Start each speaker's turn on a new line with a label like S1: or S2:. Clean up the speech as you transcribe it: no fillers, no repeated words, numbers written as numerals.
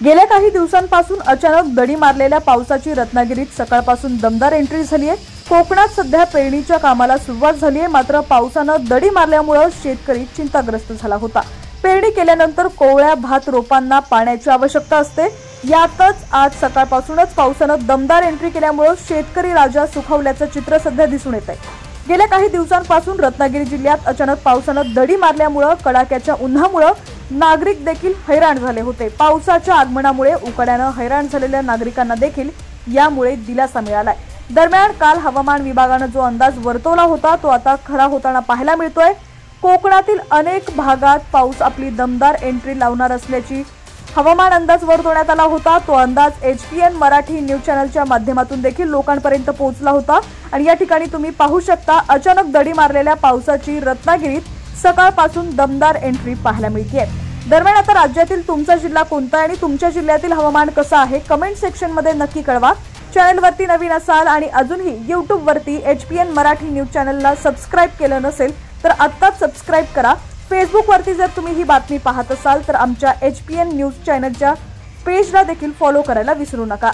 S1: गेल्या काही दिवसांपासून अचानक दडी मारलेल्या पावसाची रत्नागिरीत सकाळपासून दमदार एंट्री झाली आहे। कोकणात सध्या पेरणीच्या कामाला सुरुवात झाली आहे, मात्र पावसानं दडी मारल्यामुळे शेतकरी चिंताग्रस्त झाला होता। पेरणी केल्यानंतर कोवळ्या भात रोपांना पाण्याची आवश्यकता असते। यातच आज सकाळपासूनच पावसानं दमदार एंट्री केल्यामुळे शेतकरी राजा सुखावल्याचं चित्र सध्या दिसून येत आहे। गेल्या काही दिवसांपासून रत्नागिरी जिल्ह्यात अचानक पावसानं दडी मारल्यामुळे कडाक्याच्या उन्हामुळे नागरिक देखील हैराण झाले होते। पावसाच्या आगमनामुळे उकाड्यानं हैराण झालेल्या नागरिकांना देखील यामुळे दिलासा मिळालाय। दरम्यान काल हवामान विभागानं जो अंदाज वर्तवला होता तो आता खरा होताना पाहायला मिळतोय। कोकणातील अनेक भागात पाऊस आपली दमदार एंट्री लावणार असल्याची हवामान अंदाज वर्तवण्यात आला होता। तो अंदाज HPN मराठी न्यूज चॅनलच्या माध्यमातून देखील लोकांपर्यंत पोहोचला होता आणि या ठिकाणी तुम्ही पाहू शकता अचानक दडी मारलेल्या पावसाची रत्नागिरीत सकाळपासून दमदार एंट्री पाहायला मिळते। दरम्यान आता राज्यातील तुमचा जिल्हा कोणता आणि तुमच्या जिल्ह्यातील हवामान कसं आहे कमेंट सेक्शन मध्ये नक्की कळवा। चॅनलवरती नवीन असाल आणि अजूनही YouTube वरती HPN मराठी न्यूज चॅनलला सबस्क्राइब केलं नसेल तर आत्ताच सबस्क्राइब करा। फेसबुक वरती जर तुम्ही ही बातमी पाहत असाल तर आमच्या HPN न्यूज चॅनलच्या पेजला देखील फॉलो करायला विसरू नका।